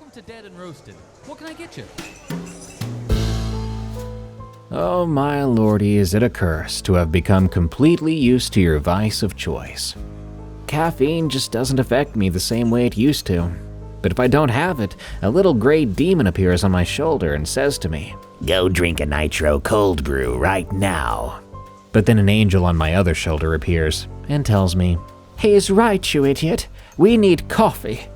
Welcome to Dead and Roasted. What can I get you? Oh my lordy, is it a curse to have become completely used to your vice of choice. Caffeine just doesn't affect me the same way it used to. But if I don't have it, a little gray demon appears on my shoulder and says to me, "Go drink a nitro cold brew right now." But then an angel on my other shoulder appears and tells me, "He's right, you idiot. We need coffee."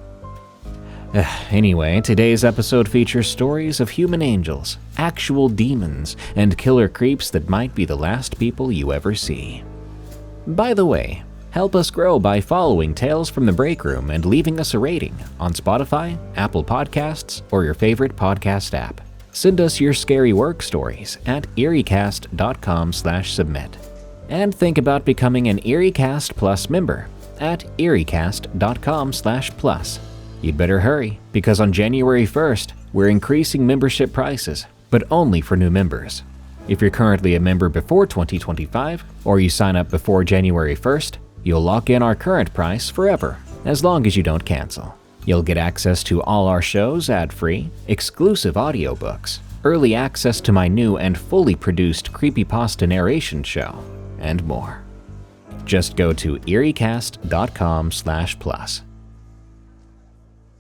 Anyway, today's episode features stories of human angels, actual demons, and killer creeps that might be the last people you ever see. By the way, help us grow by following Tales from the Break Room and leaving us a rating on Spotify, Apple Podcasts, or your favorite podcast app. Send us your scary work stories at eriecast.com/submit. And think about becoming an EerieCast Plus member at eriecast.com/plus. You'd better hurry, because on January 1st, we're increasing membership prices, but only for new members. If you're currently a member before 2025, or you sign up before January 1st, you'll lock in our current price forever, as long as you don't cancel. You'll get access to all our shows ad-free, exclusive audiobooks, early access to my new and fully produced creepypasta narration show, and more. Just go to eriecast.com/plus.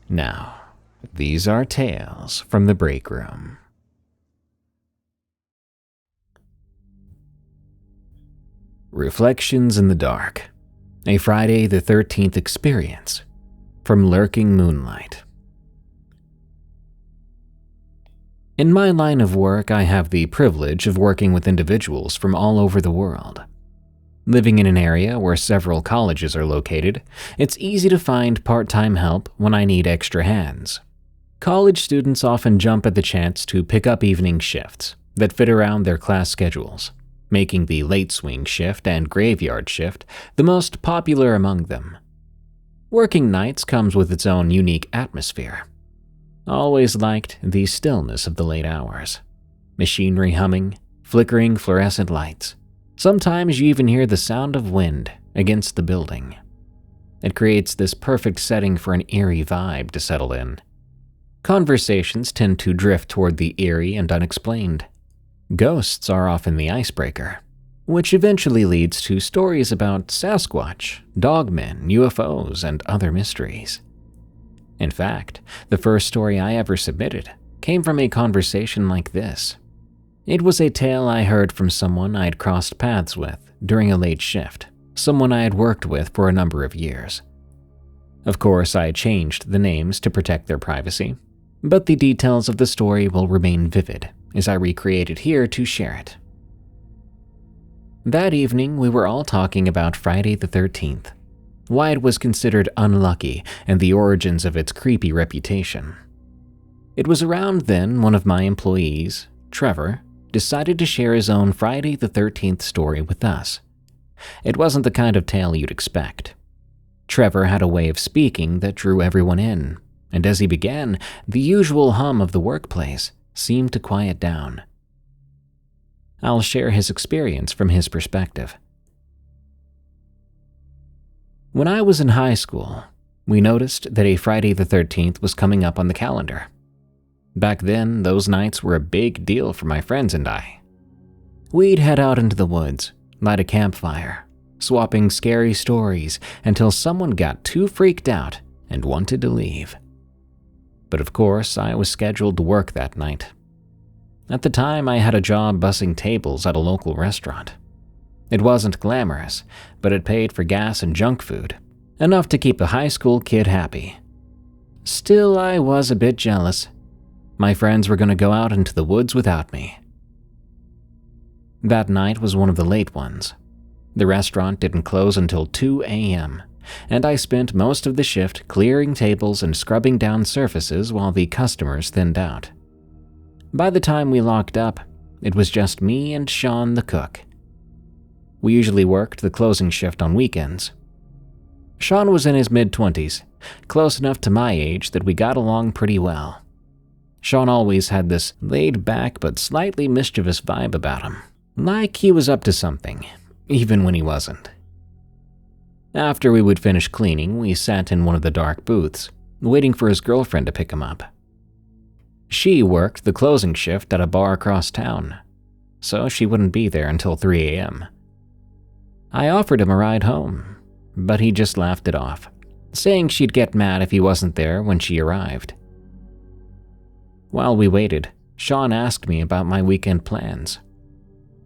Now, these are tales from the break room. Reflections in the Dark, a Friday the 13th experience from LurkingMoonlight. In my line of work, I have the privilege of working with individuals from all over the world. Living in an area where several colleges are located, it's easy to find part-time help when I need extra hands. College students often jump at the chance to pick up evening shifts that fit around their class schedules, making the late swing shift and graveyard shift the most popular among them. Working nights comes with its own unique atmosphere. Always liked the stillness of the late hours. Machinery humming, flickering fluorescent lights. Sometimes you even hear the sound of wind against the building. It creates this perfect setting for an eerie vibe to settle in. Conversations tend to drift toward the eerie and unexplained. Ghosts are often the icebreaker, which eventually leads to stories about Sasquatch, dogmen, UFOs, and other mysteries. In fact, the first story I ever submitted came from a conversation like this. It was a tale I heard from someone I'd crossed paths with during a late shift, someone I had worked with for a number of years. Of course, I changed the names to protect their privacy, but the details of the story will remain vivid as I recreate it here to share it. That evening, we were all talking about Friday the 13th, why it was considered unlucky, and the origins of its creepy reputation. It was around then one of my employees, Trevor, decided to share his own Friday the 13th story with us. It wasn't the kind of tale you'd expect. Trevor had a way of speaking that drew everyone in, and as he began, the usual hum of the workplace seemed to quiet down. I'll share his experience from his perspective. When I was in high school, we noticed that a Friday the 13th was coming up on the calendar. Back then, those nights were a big deal for my friends and I. We'd head out into the woods, light a campfire, swapping scary stories until someone got too freaked out and wanted to leave. But of course, I was scheduled to work that night. At the time, I had a job bussing tables at a local restaurant. It wasn't glamorous, but it paid for gas and junk food, enough to keep a high school kid happy. Still, I was a bit jealous. My friends were going to go out into the woods without me. That night was one of the late ones. The restaurant didn't close until 2 a.m., and I spent most of the shift clearing tables and scrubbing down surfaces while the customers thinned out. By the time we locked up, it was just me and Sean the cook. We usually worked the closing shift on weekends. Sean was in his mid-20s, close enough to my age that we got along pretty well. Sean always had this laid-back but slightly mischievous vibe about him, like he was up to something, even when he wasn't. After we would finish cleaning, we sat in one of the dark booths, waiting for his girlfriend to pick him up, She worked the closing shift at a bar across town, so she wouldn't be there until 3 a.m. I offered him a ride home, but he just laughed it off, saying she'd get mad if he wasn't there when she arrived. While we waited, Sean asked me about my weekend plans.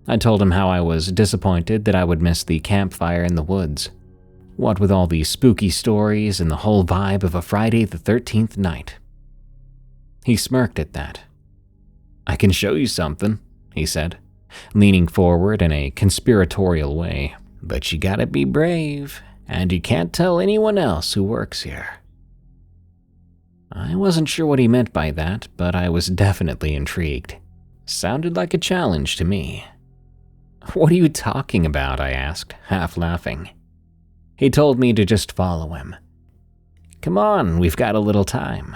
I told him how I was disappointed that I would miss the campfire in the woods, what with all these spooky stories and the whole vibe of a Friday the 13th night. He smirked at that. "I can show you something," he said, leaning forward in a conspiratorial way. "But you gotta be brave, and you can't tell anyone else who works here." I wasn't sure what he meant by that, but I was definitely intrigued. Sounded like a challenge to me. "What are you talking about?" I asked, half laughing. He told me to just follow him. "Come on, we've got a little time."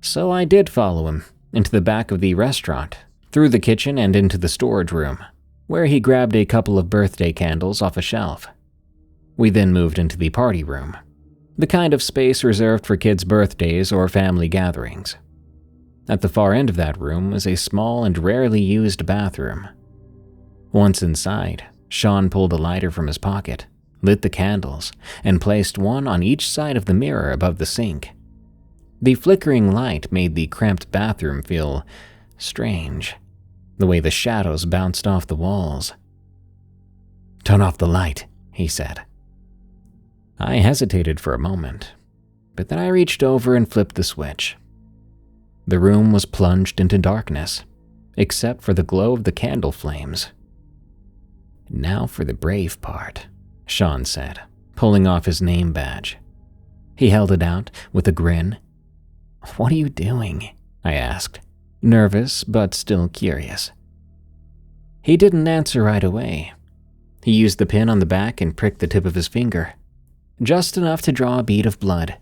So I did follow him, into the back of the restaurant, through the kitchen and into the storage room, where he grabbed a couple of birthday candles off a shelf. We then moved into the party room, the kind of space reserved for kids' birthdays or family gatherings. At the far end of that room was a small and rarely used bathroom. Once inside, Sean pulled a lighter from his pocket, lit the candles, and placed one on each side of the mirror above the sink. The flickering light made the cramped bathroom feel strange, the way the shadows bounced off the walls. "Turn off the light," he said. I hesitated for a moment, but then I reached over and flipped the switch. The room was plunged into darkness, except for the glow of the candle flames. "Now for the brave part," Sean said, pulling off his name badge. He held it out with a grin. "What are you doing?" I asked, nervous but still curious. He didn't answer right away. He used the pin on the back and pricked the tip of his finger, just enough to draw a bead of blood.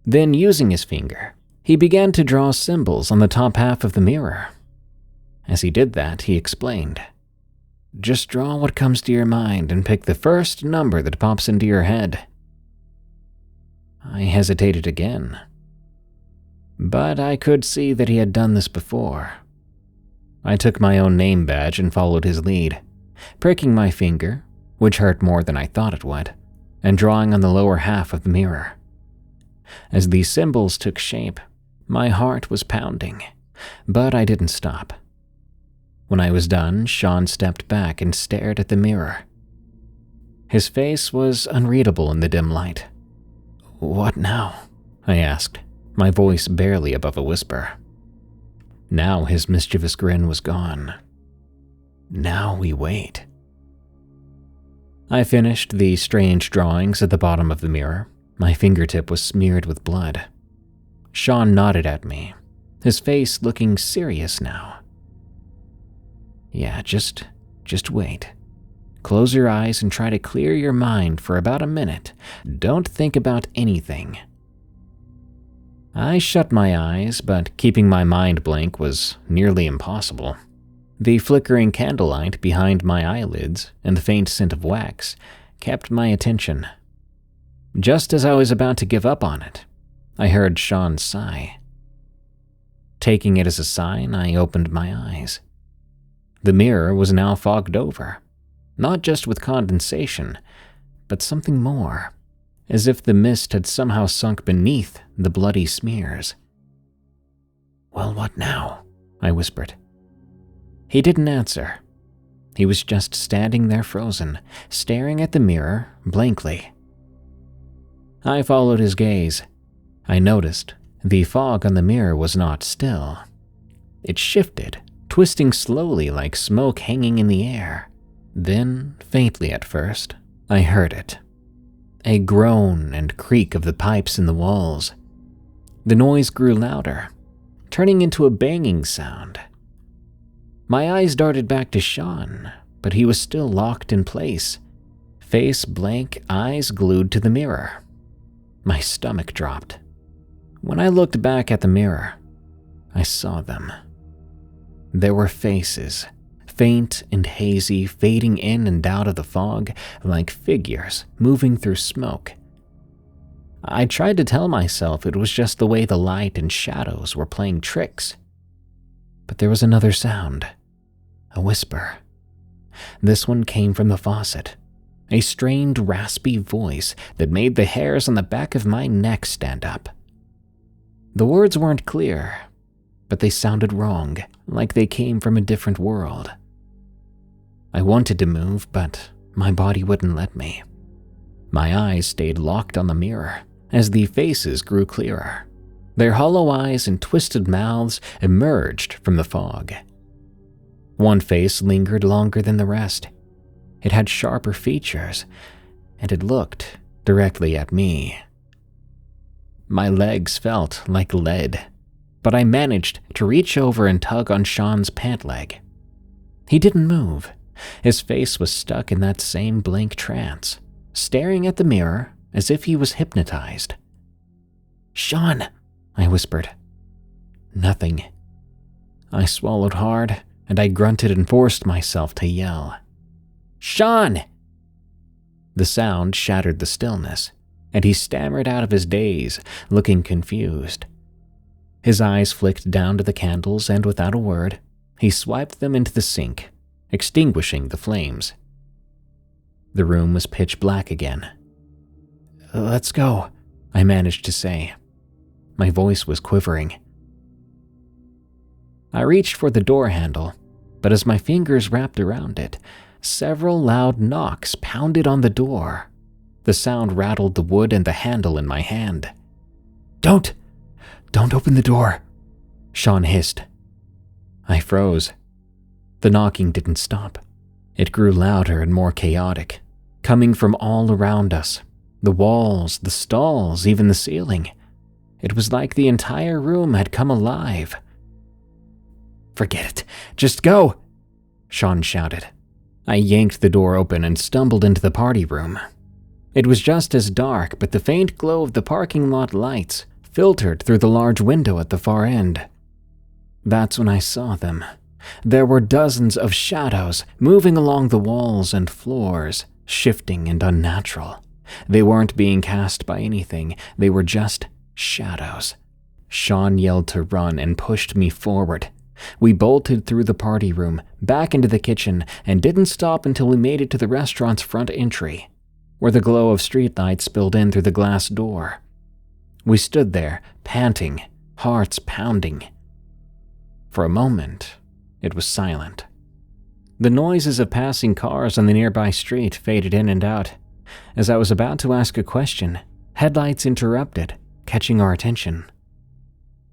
Then, using his finger, he began to draw symbols on the top half of the mirror. As he did that, he explained, "Just draw what comes to your mind and pick the first number that pops into your head." I hesitated again, but I could see that he had done this before. I took my own name badge and followed his lead, pricking my finger, which hurt more than I thought it would, and drawing on the lower half of the mirror. As these symbols took shape, my heart was pounding, but I didn't stop. When I was done, Sean stepped back and stared at the mirror. His face was unreadable in the dim light. "What now?" I asked, my voice barely above a whisper. Now his mischievous grin was gone. "Now we wait." I finished the strange drawings at the bottom of the mirror. My fingertip was smeared with blood. Sean nodded at me, his face looking serious now. "Yeah, just wait. Close your eyes and try to clear your mind for about a minute. Don't think about anything." I shut my eyes, but keeping my mind blank was nearly impossible. The flickering candlelight behind my eyelids and the faint scent of wax kept my attention. Just as I was about to give up on it, I heard Sean sigh. Taking it as a sign, I opened my eyes. The mirror was now fogged over, not just with condensation, but something more, as if the mist had somehow sunk beneath the bloody smears. "Well, what now?" I whispered. He didn't answer. He was just standing there frozen, staring at the mirror blankly. I followed his gaze. I noticed the fog on the mirror was not still. It shifted, twisting slowly like smoke hanging in the air. Then, faintly at first, I heard it. A groan and creak of the pipes in the walls. The noise grew louder, turning into a banging sound. My eyes darted back to Sean, but he was still locked in place, face blank, eyes glued to the mirror. My stomach dropped. When I looked back at the mirror, I saw them. There were faces, faint and hazy, fading in and out of the fog like figures moving through smoke. I tried to tell myself it was just the way the light and shadows were playing tricks. But there was another sound, a whisper. This one came from the faucet, a strained, raspy voice that made the hairs on the back of my neck stand up. The words weren't clear, but they sounded wrong, like they came from a different world. I wanted to move, but my body wouldn't let me. My eyes stayed locked on the mirror as the faces grew clearer. Their hollow eyes and twisted mouths emerged from the fog. One face lingered longer than the rest. It had sharper features, and it looked directly at me. My legs felt like lead, but I managed to reach over and tug on Sean's pant leg. He didn't move. His face was stuck in that same blank trance, staring at the mirror as if he was hypnotized. "Sean," I whispered. Nothing. I swallowed hard, and I grunted and forced myself to yell. "Sean!" The sound shattered the stillness, and he stammered out of his daze, looking confused. His eyes flicked down to the candles, and without a word, he swiped them into the sink, extinguishing the flames. The room was pitch black again. "Let's go," I managed to say. My voice was quivering. I reached for the door handle, but as my fingers wrapped around it, several loud knocks pounded on the door. The sound rattled the wood and the handle in my hand. Don't open the door," Sean hissed. I froze. The knocking didn't stop. It grew louder and more chaotic, coming from all around us. The walls, the stalls, even the ceiling. It was like the entire room had come alive. "Forget it. Just go," Sean shouted. I yanked the door open and stumbled into the party room. It was just as dark, but the faint glow of the parking lot lights filtered through the large window at the far end. That's when I saw them. There were dozens of shadows moving along the walls and floors, shifting and unnatural. They weren't being cast by anything, they were just shadows. Sean yelled to run and pushed me forward. We bolted through the party room, back into the kitchen, and didn't stop until we made it to the restaurant's front entry, where the glow of streetlights spilled in through the glass door. We stood there, panting, hearts pounding. For a moment, it was silent. The noises of passing cars on the nearby street faded in and out. As I was about to ask a question, headlights interrupted, catching our attention.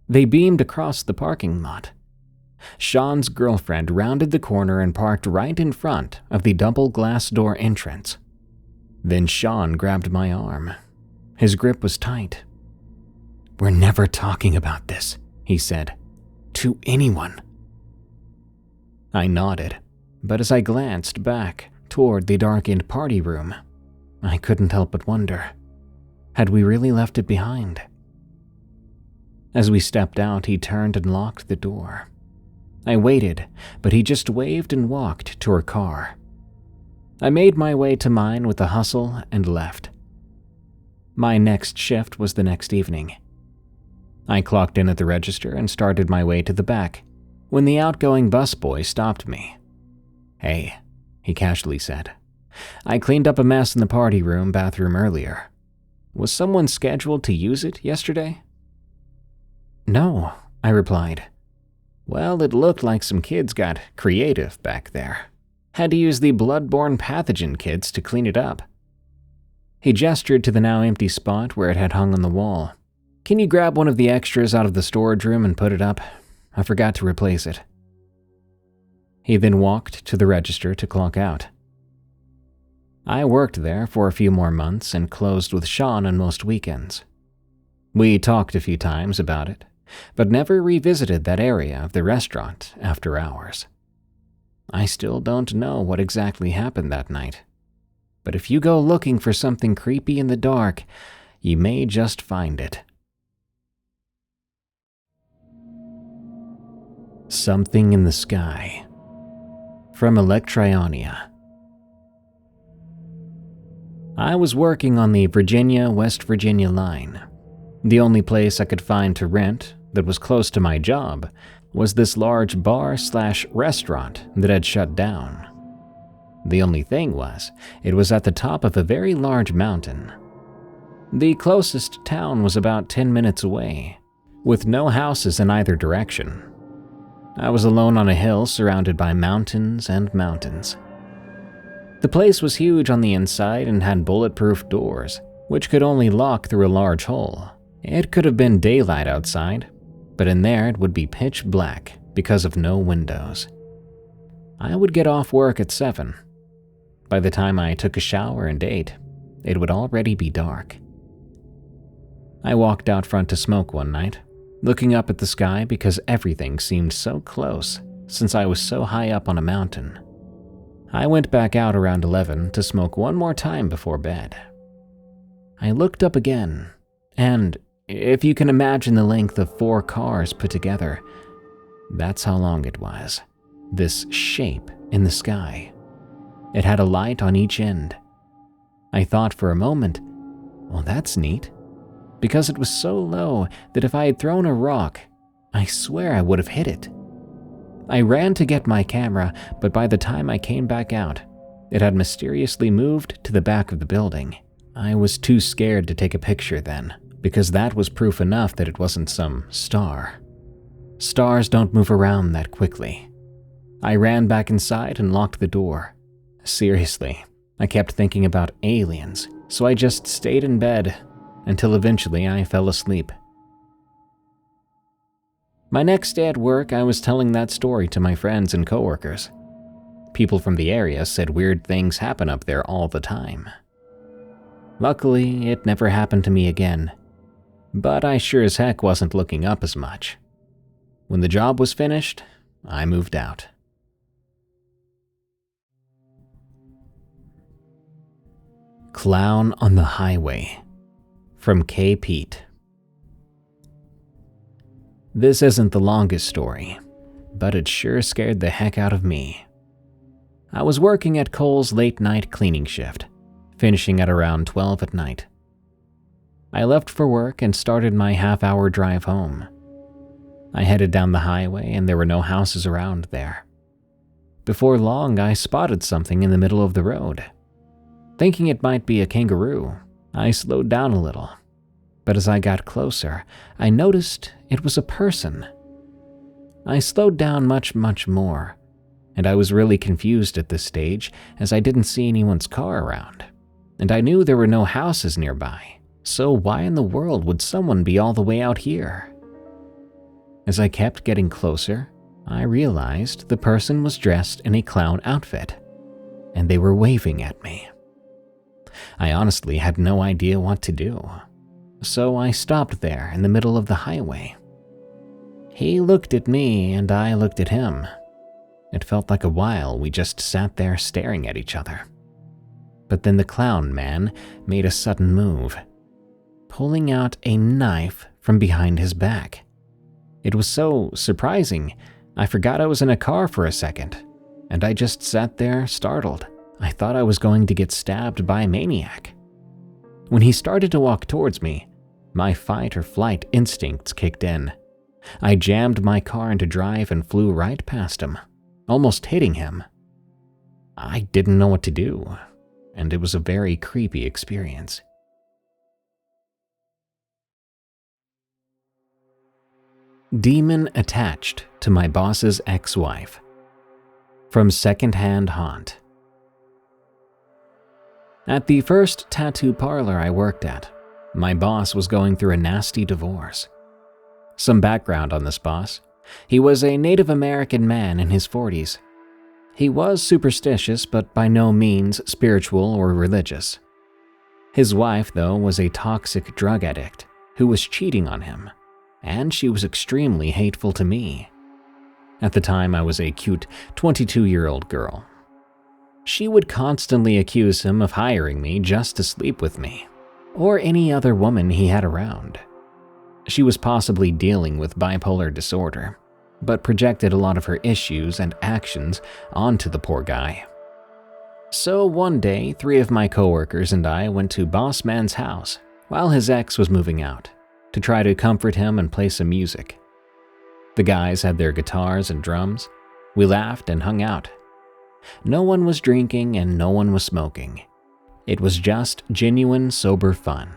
They beamed across the parking lot. Sean's girlfriend rounded the corner and parked right in front of the double glass door entrance. Then Sean grabbed my arm. His grip was tight. "We're never talking about this," he said. "To anyone." I nodded, but as I glanced back toward the darkened party room, I couldn't help but wonder, had we really left it behind? As we stepped out, he turned and locked the door. I waited, but he just waved and walked to her car. I made my way to mine with a hustle and left. My next shift was the next evening. I clocked in at the register and started my way to the back when the outgoing busboy stopped me. "Hey," he casually said. "I cleaned up a mess in the party room bathroom earlier. Was someone scheduled to use it yesterday?" "No," I replied. "Well, it looked like some kids got creative back there. Had to use the bloodborne pathogen kits to clean it up." He gestured to the now empty spot where it had hung on the wall. "Can you grab one of the extras out of the storage room and put it up? I forgot to replace it." He then walked to the register to clock out. I worked there for a few more months and closed with Sean on most weekends. We talked a few times about it, but never revisited that area of the restaurant after hours. I still don't know what exactly happened that night, but if you go looking for something creepy in the dark, you may just find it. Something in the Sky, from Electrionia. I was working on the Virginia-West Virginia line. The only place I could find to rent that was close to my job was this large bar/restaurant that had shut down. The only thing was, it was at the top of a very large mountain. The closest town was about 10 minutes away, with no houses in either direction. I was alone on a hill surrounded by mountains and mountains. The place was huge on the inside and had bulletproof doors, which could only lock through a large hole. It could have been daylight outside, but in there it would be pitch black because of no windows. I would get off work at 7. By the time I took a shower and ate, it would already be dark. I walked out front to smoke one night, looking up at the sky because everything seemed so close since I was so high up on a mountain. I went back out around 11 to smoke one more time before bed. I looked up again, and if you can imagine the length of 4 cars put together, that's how long it was. This shape in the sky. It had a light on each end. I thought for a moment, well, that's neat, because it was so low that if I had thrown a rock, I swear I would have hit it. I ran to get my camera, but by the time I came back out, it had mysteriously moved to the back of the building. I was too scared to take a picture then, because that was proof enough that it wasn't some star. Stars don't move around that quickly. I ran back inside and locked the door. Seriously, I kept thinking about aliens, so I just stayed in bed until eventually I fell asleep. My next day at work, I was telling that story to my friends and coworkers. People from the area said weird things happen up there all the time. Luckily, it never happened to me again, but I sure as heck wasn't looking up as much. When the job was finished, I moved out. Clown on the Highway, from Kpete. This isn't the longest story, but it sure scared the heck out of me. I was working at Kohl's late-night cleaning shift, finishing at around 12 at night. I left for work and started my half-hour drive home. I headed down the highway and there were no houses around there. Before long, I spotted something in the middle of the road. Thinking it might be a kangaroo, I slowed down a little. But as I got closer, I noticed it was a person. I slowed down much more, and I was really confused at this stage as I didn't see anyone's car around, and I knew there were no houses nearby, so why in the world would someone be all the way out here? As I kept getting closer, I realized the person was dressed in a clown outfit, and they were waving at me. I honestly had no idea what to do. So I stopped there in the middle of the highway. He looked at me and I looked at him. It felt like a while we just sat there staring at each other. But then the clown man made a sudden move, pulling out a knife from behind his back. It was so surprising, I forgot I was in a car for a second, and I just sat there startled. I thought I was going to get stabbed by a maniac. When he started to walk towards me, my fight or flight instincts kicked in. I jammed my car into drive and flew right past him, almost hitting him. I didn't know what to do, and it was a very creepy experience. Demon attached to my boss's ex-wife, from Secondhand Haunt. At the first tattoo parlor I worked at, my boss was going through a nasty divorce. Some background on this boss. He was a Native American man in his 40s. He was superstitious, but by no means spiritual or religious. His wife, though, was a toxic drug addict who was cheating on him, and she was extremely hateful to me. At the time, I was a cute 22-year-old girl. She would constantly accuse him of hiring me just to sleep with me, or any other woman he had around. She was possibly dealing with bipolar disorder, but projected a lot of her issues and actions onto the poor guy. So one day, 3 of my coworkers and I went to Boss Man's house while his ex was moving out to try to comfort him and play some music. The guys had their guitars and drums. We laughed and hung out. No one was drinking and no one was smoking. It was just genuine, sober fun.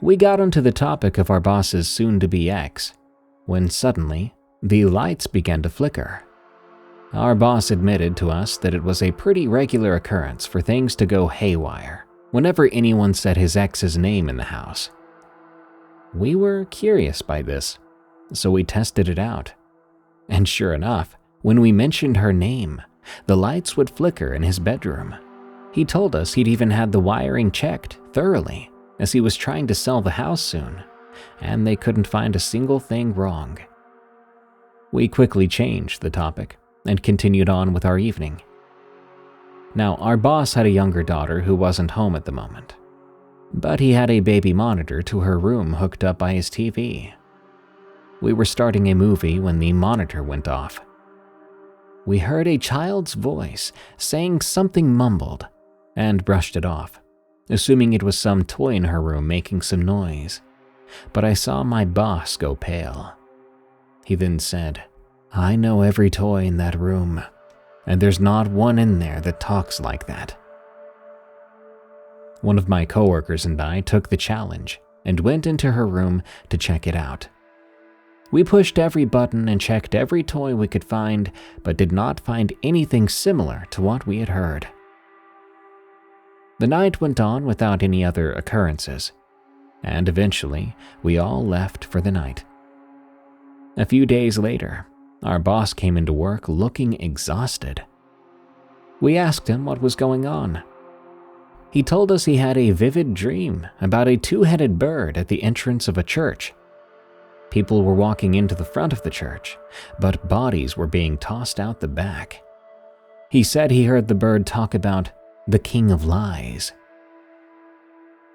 We got onto the topic of our boss's soon-to-be ex, when suddenly, the lights began to flicker. Our boss admitted to us that it was a pretty regular occurrence for things to go haywire whenever anyone said his ex's name in the house. We were curious by this, so we tested it out. And sure enough, when we mentioned her name, the lights would flicker in his bedroom. He told us he'd even had the wiring checked thoroughly, as he was trying to sell the house soon, and they couldn't find a single thing wrong. We quickly changed the topic and continued on with our evening. Now, our boss had a younger daughter who wasn't home at the moment, but he had a baby monitor to her room hooked up by his TV. We were starting a movie when the monitor went off. We heard a child's voice saying something mumbled and brushed it off, assuming it was some toy in her room making some noise. But I saw my boss go pale. He then said, "I know every toy in that room, and there's not one in there that talks like that." One of my coworkers and I took the challenge and went into her room to check it out. We pushed every button and checked every toy we could find, but did not find anything similar to what we had heard. The night went on without any other occurrences, and eventually we all left for the night. A few days later, our boss came into work looking exhausted. We asked him what was going on. He told us he had a vivid dream about a 2-headed bird at the entrance of a church. People were walking into the front of the church, but bodies were being tossed out the back. He said he heard the bird talk about the King of Lies.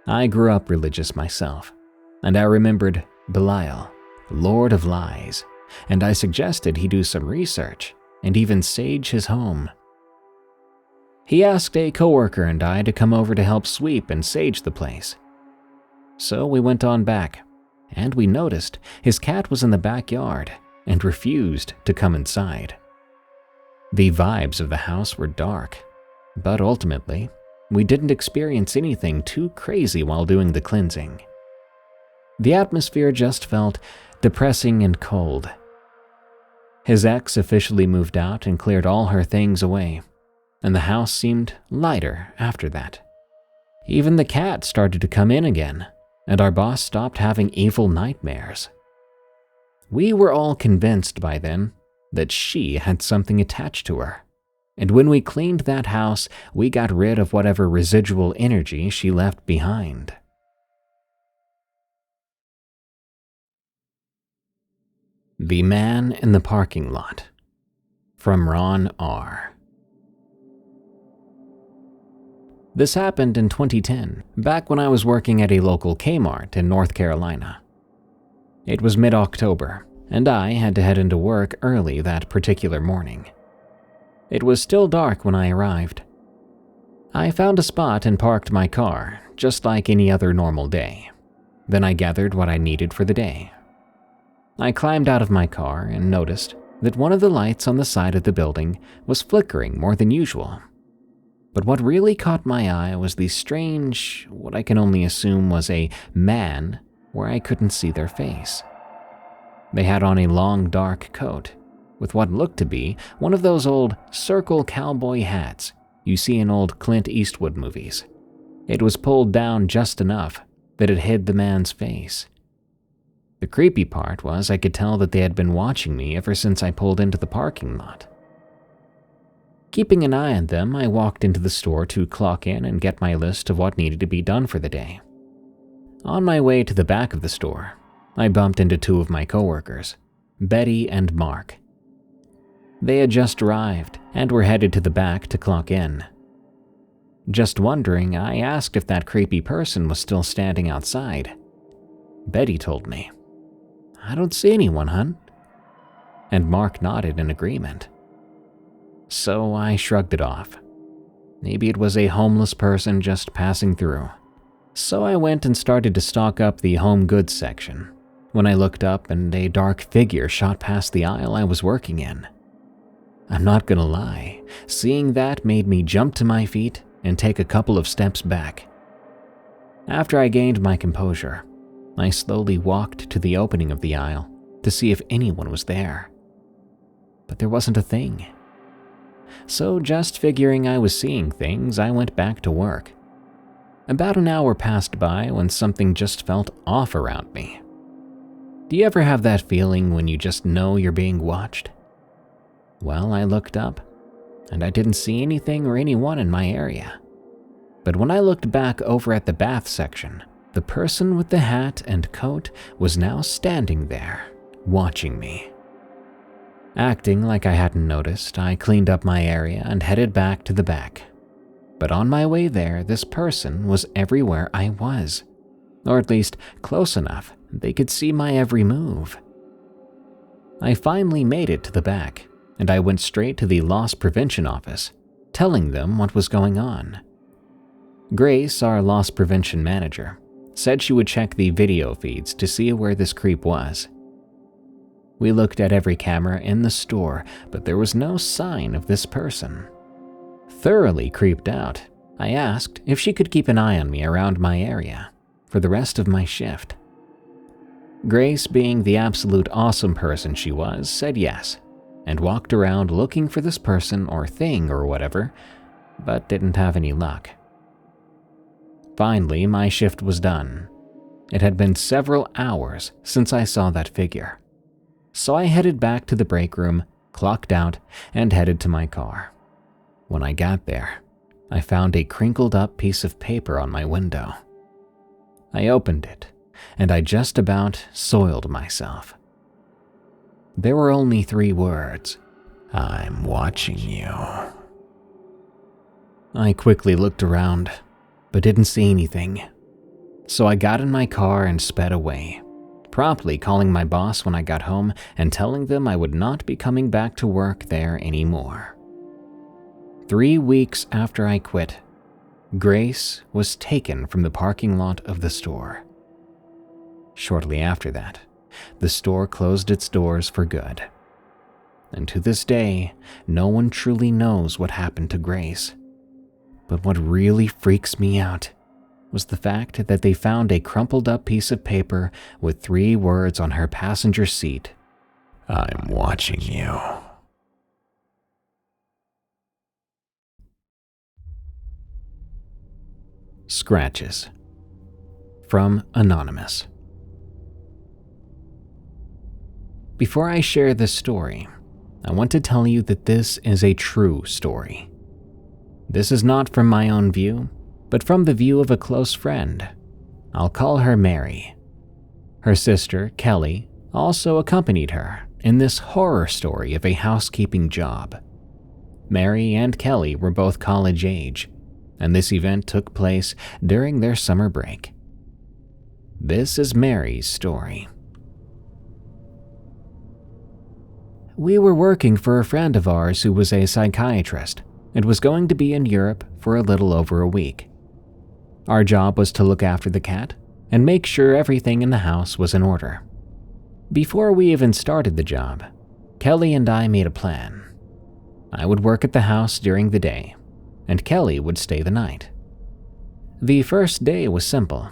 I grew up religious myself, and I remembered Belial, Lord of Lies, and I suggested he do some research and even sage his home. He asked a coworker and I to come over to help sweep and sage the place. So we went on back, and we noticed his cat was in the backyard and refused to come inside. The vibes of the house were dark, but ultimately, we didn't experience anything too crazy while doing the cleansing. The atmosphere just felt depressing and cold. His ex officially moved out and cleared all her things away, and the house seemed lighter after that. Even the cat started to come in again, and our boss stopped having evil nightmares. We were all convinced by then that she had something attached to her, and when we cleaned that house, we got rid of whatever residual energy she left behind. The Man in the Parking Lot, from Ron R. This happened in 2010, back when I was working at a local Kmart in North Carolina. It was mid-October, and I had to head into work early that particular morning. It was still dark when I arrived. I found a spot and parked my car, just like any other normal day. Then I gathered what I needed for the day. I climbed out of my car and noticed that one of the lights on the side of the building was flickering more than usual. But what really caught my eye was the strange, what I can only assume was a man, where I couldn't see their face. They had on a long dark coat, with what looked to be one of those old circle cowboy hats you see in old Clint Eastwood movies. It was pulled down just enough that it hid the man's face. The creepy part was I could tell that they had been watching me ever since I pulled into the parking lot. Keeping an eye on them, I walked into the store to clock in and get my list of what needed to be done for the day. On my way to the back of the store, I bumped into 2 of my coworkers, Betty and Mark. They had just arrived and were headed to the back to clock in. Just wondering, I asked if that creepy person was still standing outside. Betty told me, "I don't see anyone, hun." And Mark nodded in agreement. So I shrugged it off Maybe it was a homeless person just passing through. So I went and started to stock up the home goods section, when I looked up and a dark figure shot past the aisle I was working in. I'm not gonna lie, seeing that made me jump to my feet and take a couple of steps back. After I gained my composure, I slowly walked to the opening of the aisle to see if anyone was there. But there wasn't a thing. So just figuring I was seeing things, I went back to work. About an hour passed by when something just felt off around me. Do you ever have that feeling when you just know you're being watched? Well, I looked up, and I didn't see anything or anyone in my area. But when I looked back over at the bath section, the person with the hat and coat was now standing there, watching me. Acting like I hadn't noticed, I cleaned up my area and headed back to the back. But on my way there, this person was everywhere I was, or at least close enough they could see my every move. I finally made it to the back, and I went straight to the loss prevention office, telling them what was going on. Grace, our loss prevention manager, said she would check the video feeds to see where this creep was. We looked at every camera in the store, but there was no sign of this person. Thoroughly creeped out, I asked if she could keep an eye on me around my area for the rest of my shift. Grace, being the absolute awesome person she was, said yes, and walked around looking for this person or thing or whatever, but didn't have any luck. Finally, my shift was done. It had been several hours since I saw that figure. So I headed back to the break room, clocked out, and headed to my car. When I got there, I found a crinkled up piece of paper on my window. I opened it, and I just about soiled myself. There were only 3 words: "I'm watching you." I quickly looked around, but didn't see anything. So I got in my car and sped away, promptly calling my boss when I got home and telling them I would not be coming back to work there anymore. 3 weeks after I quit, Grace was taken from the parking lot of the store. Shortly after that, the store closed its doors for good. And to this day, no one truly knows what happened to Grace. But what really freaks me out was the fact that they found a crumpled up piece of paper with 3 words on her passenger seat: "I'm watching you." Scratches. From Anonymous. Before I share this story, I want to tell you that this is a true story. This is not from my own view, but from the view of a close friend. I'll call her Mary. Her sister, Kelly, also accompanied her in this horror story of a housekeeping job. Mary and Kelly were both college age, and this event took place during their summer break. This is Mary's story. We were working for a friend of ours who was a psychiatrist and was going to be in Europe for a little over a week. Our job was to look after the cat and make sure everything in the house was in order. Before we even started the job, Kelly and I made a plan. I would work at the house during the day, and Kelly would stay the night. The first day was simple,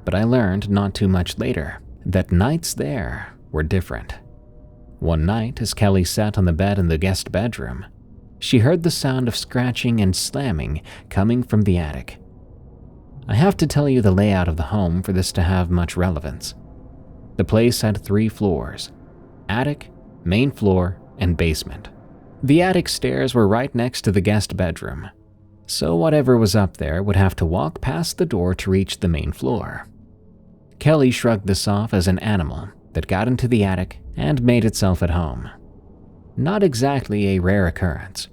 but I learned not too much later that nights there were different. One night, as Kelly sat on the bed in the guest bedroom, she heard the sound of scratching and slamming coming from the attic. I have to tell you the layout of the home for this to have much relevance. The place had 3 floors: attic, main floor, and basement. The attic stairs were right next to the guest bedroom, so whatever was up there would have to walk past the door to reach the main floor. Kelly shrugged this off as an animal that got into the attic and made itself at home. Not exactly a rare occurrence.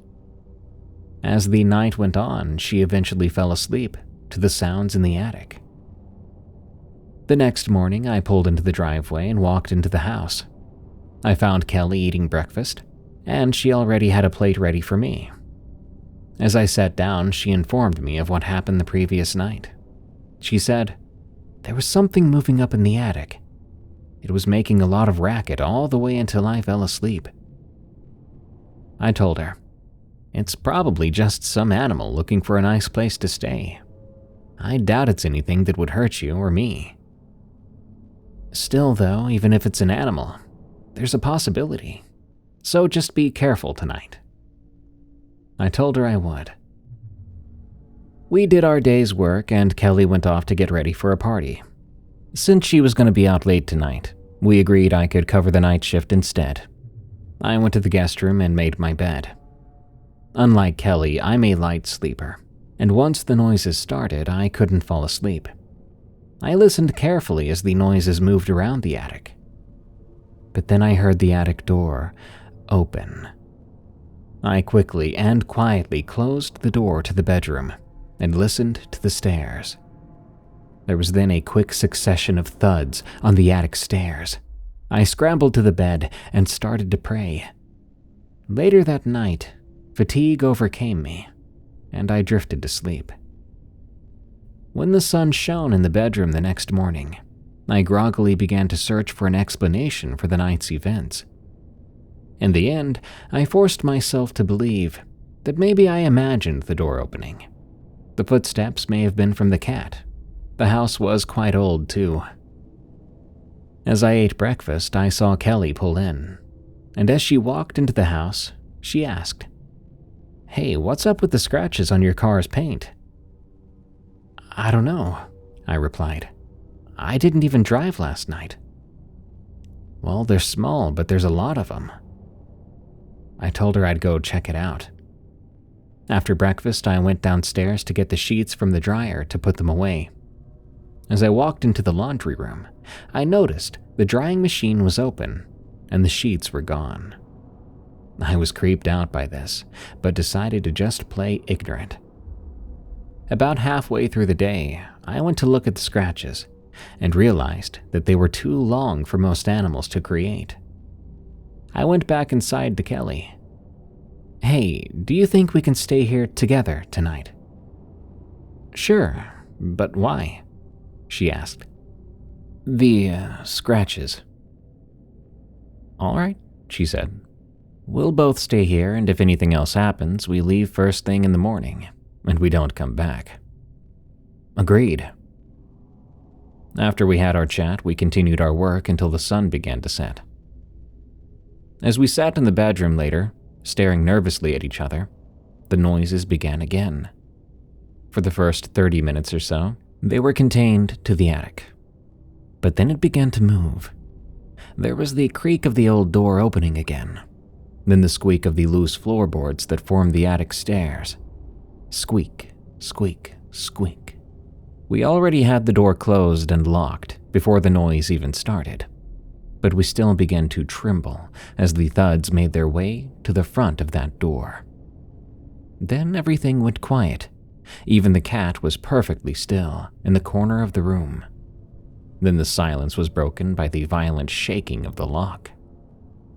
As the night went on, she eventually fell asleep to the sounds in the attic. The next morning, I pulled into the driveway and walked into the house. I found Kelly eating breakfast, and she already had a plate ready for me. As I sat down, she informed me of what happened the previous night. She said, "There was something moving up in the attic. It was making a lot of racket all the way until I fell asleep." I told her, "It's probably just some animal looking for a nice place to stay. I doubt it's anything that would hurt you or me. Still though, even if it's an animal, there's a possibility. So just be careful tonight." I told her I would. We did our day's work and Kelly went off to get ready for a party. Since she was going to be out late tonight, we agreed I could cover the night shift instead. I went to the guest room and made my bed. Unlike Kelly, I'm a light sleeper, and once the noises started, I couldn't fall asleep. I listened carefully as the noises moved around the attic. But then I heard the attic door open. I quickly and quietly closed the door to the bedroom and listened to the stairs. There was then a quick succession of thuds on the attic stairs. I scrambled to the bed and started to pray. Later that night, fatigue overcame me, and I drifted to sleep. When the sun shone in the bedroom the next morning, I groggily began to search for an explanation for the night's events. In the end, I forced myself to believe that maybe I imagined the door opening. The footsteps may have been from the cat. The house was quite old, too. As I ate breakfast, I saw Kelly pull in, and as she walked into the house, she asked, "Hey, what's up with the scratches on your car's paint?" "I don't know," I replied. "I didn't even drive last night." "Well, they're small, but there's a lot of them." I told her I'd go check it out. After breakfast, I went downstairs to get the sheets from the dryer to put them away. As I walked into the laundry room, I noticed the drying machine was open and the sheets were gone. I was creeped out by this, but decided to just play ignorant. About halfway through the day, I went to look at the scratches and realized that they were too long for most animals to create. I went back inside to Kelly. "Hey, do you think we can stay here together tonight?" "Sure, but why?" she asked. "The scratches." "All right," she said. "We'll both stay here, and if anything else happens, we leave first thing in the morning, and we don't come back." Agreed. After we had our chat, we continued our work until the sun began to set. As we sat in the bedroom later, staring nervously at each other, the noises began again. For the first 30 minutes or so, they were contained to the attic. But then it began to move. There was the creak of the old door opening again, then the squeak of the loose floorboards that formed the attic stairs. Squeak, squeak, squeak. We already had the door closed and locked before the noise even started, but we still began to tremble as the thuds made their way to the front of that door. Then everything went quiet. Even the cat was perfectly still in the corner of the room. Then the silence was broken by the violent shaking of the lock.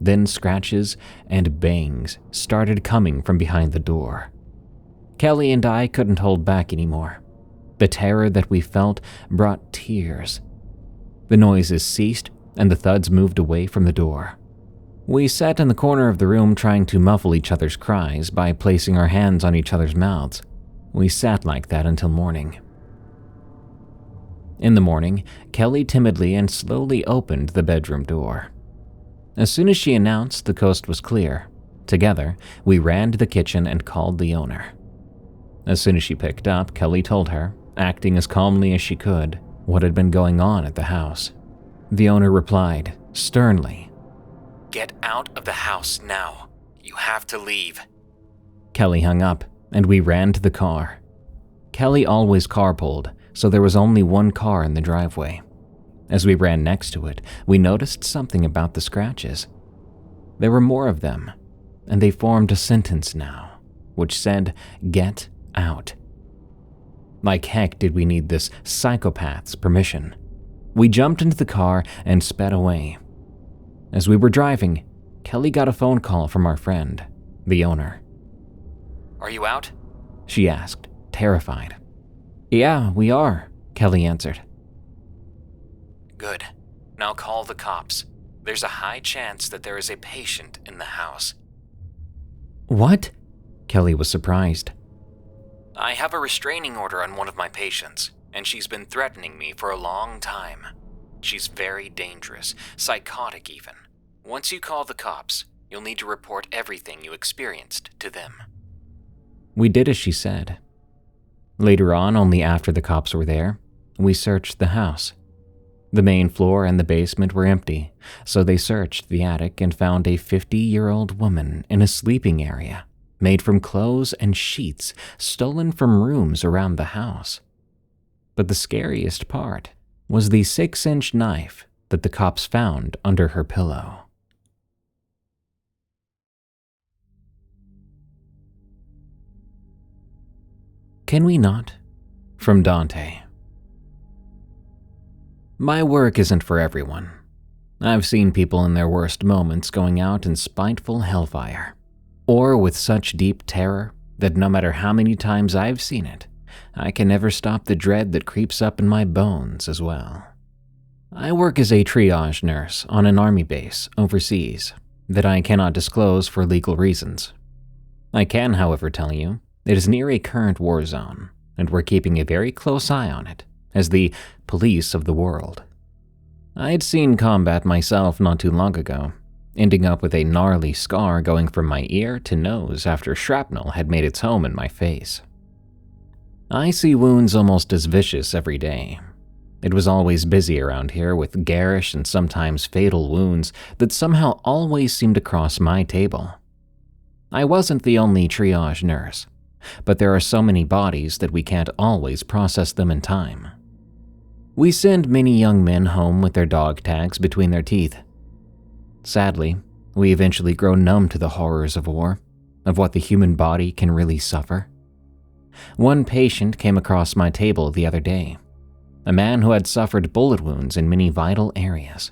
Then scratches and bangs started coming from behind the door. Kelly and I couldn't hold back anymore. The terror that we felt brought tears. The noises ceased and the thuds moved away from the door. We sat in the corner of the room trying to muffle each other's cries by placing our hands on each other's mouths. We sat like that until morning. In the morning, Kelly timidly and slowly opened the bedroom door. As soon as she announced the coast was clear, together, we ran to the kitchen and called the owner. As soon as she picked up, Kelly told her, acting as calmly as she could, what had been going on at the house. The owner replied, sternly, "Get out of the house now. You have to leave." Kelly hung up, and we ran to the car. Kelly always carpooled, so there was only one car in the driveway. As we ran next to it, we noticed something about the scratches. There were more of them, and they formed a sentence now, which said, "Get out." Like heck did we need this psychopath's permission. We jumped into the car and sped away. As we were driving, Kelly got a phone call from our friend, the owner. "Are you out? she asked, terrified. "Yeah, we are," Kelly answered. "Good. Now call the cops. There's a high chance that there is a patient in the house." "What?" Kelly was surprised. "I have a restraining order on one of my patients, and she's been threatening me for a long time. She's very dangerous, psychotic even. Once you call the cops, you'll need to report everything you experienced to them." We did as she said. Later on, only after the cops were there, we searched the house. The main floor and the basement were empty, so they searched the attic and found a 50-year-old woman in a sleeping area made from clothes and sheets stolen from rooms around the house. But the scariest part was the 6-inch knife that the cops found under her pillow. Can We Not? From Dante. My work isn't for everyone. I've seen people in their worst moments going out in spiteful hellfire, or with such deep terror that no matter how many times I've seen it, I can never stop the dread that creeps up in my bones as well. I work as a triage nurse on an army base overseas that I cannot disclose for legal reasons. I can, however, tell you it is near a current war zone, and we're keeping a very close eye on it as the police of the world. I'd seen combat myself not too long ago, ending up with a gnarly scar going from my ear to nose after shrapnel had made its home in my face. I see wounds almost as vicious every day. It was always busy around here with garish and sometimes fatal wounds that somehow always seemed to cross my table. I wasn't the only triage nurse, but there are so many bodies that we can't always process them in time. We send many young men home with their dog tags between their teeth. Sadly, we eventually grow numb to the horrors of war, of what the human body can really suffer. One patient came across my table the other day, a man who had suffered bullet wounds in many vital areas.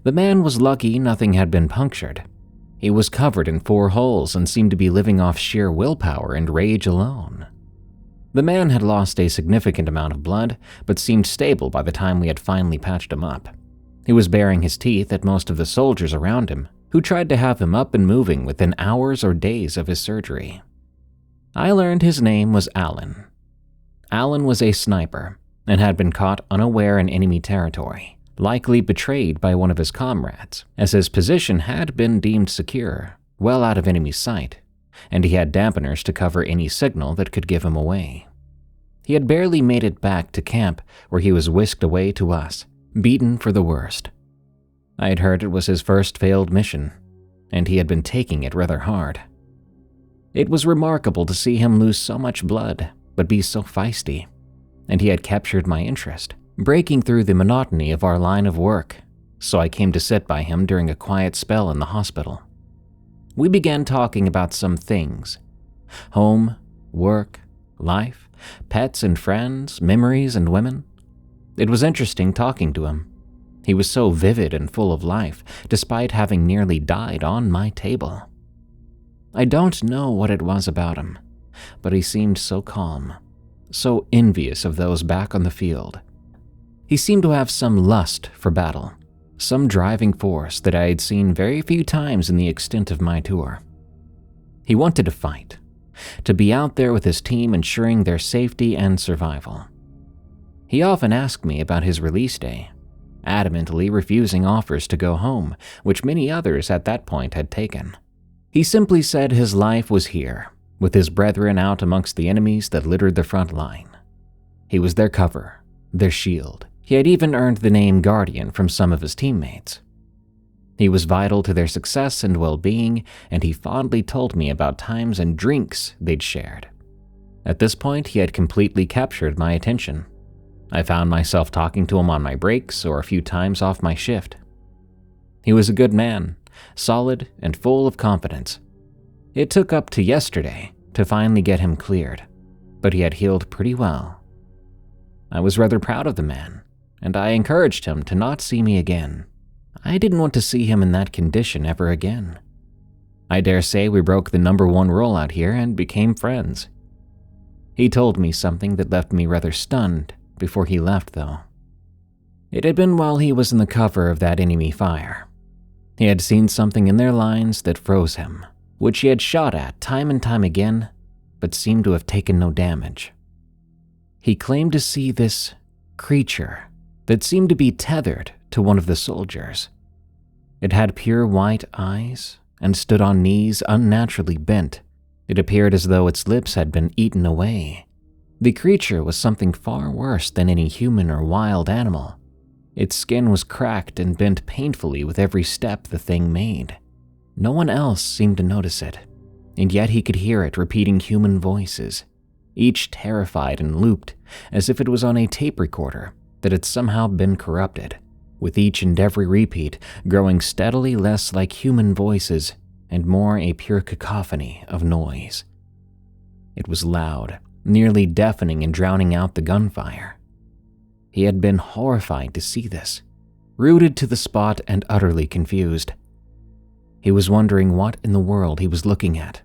The man was lucky nothing had been punctured. He was covered in 4 holes and seemed to be living off sheer willpower and rage alone. The man had lost a significant amount of blood, but seemed stable by the time we had finally patched him up. He was baring his teeth at most of the soldiers around him, who tried to have him up and moving within hours or days of his surgery. I learned his name was Alan. Alan was a sniper and had been caught unaware in enemy territory, likely betrayed by one of his comrades, as his position had been deemed secure, well out of enemy sight, and he had dampeners to cover any signal that could give him away. He had barely made it back to camp where he was whisked away to us, beaten for the worst. I had heard it was his first failed mission, and he had been taking it rather hard. It was remarkable to see him lose so much blood, but be so feisty, and he had captured my interest, breaking through the monotony of our line of work, so I came to sit by him during a quiet spell in the hospital. We began talking about some things: home, work, life, pets and friends, memories and women. It was interesting talking to him. He was so vivid and full of life, despite having nearly died on my table. I don't know what it was about him, but he seemed so calm, so envious of those back on the field. He seemed to have some lust for battle, some driving force that I had seen very few times in the extent of my tour. He wanted to fight, to be out there with his team ensuring their safety and survival. He often asked me about his release day, adamantly refusing offers to go home, which many others at that point had taken. He simply said his life was here, with his brethren out amongst the enemies that littered the front line. He was their cover, their shield. He had even earned the name Guardian from some of his teammates. He was vital to their success and well-being, and he fondly told me about times and drinks they'd shared. At this point, he had completely captured my attention. I found myself talking to him on my breaks or a few times off my shift. He was a good man, solid and full of confidence. It took up to yesterday to finally get him cleared, but he had healed pretty well. I was rather proud of the man, and I encouraged him to not see me again. I didn't want to see him in that condition ever again. I dare say we broke the #1 rule out here and became friends. He told me something that left me rather stunned before he left, though. It had been while he was in the cover of that enemy fire. He had seen something in their lines that froze him, which he had shot at time and time again, but seemed to have taken no damage. He claimed to see this creature that seemed to be tethered to one of the soldiers. It had pure white eyes and stood on knees unnaturally bent. It appeared as though its lips had been eaten away. The creature was something far worse than any human or wild animal. Its skin was cracked and bent painfully with every step the thing made. No one else seemed to notice it, and yet he could hear it repeating human voices, each terrified and looped as if it was on a tape recorder that had somehow been corrupted, with each and every repeat growing steadily less like human voices and more a pure cacophony of noise. It was loud, nearly deafening and drowning out the gunfire. He had been horrified to see this, rooted to the spot and utterly confused. He was wondering what in the world he was looking at,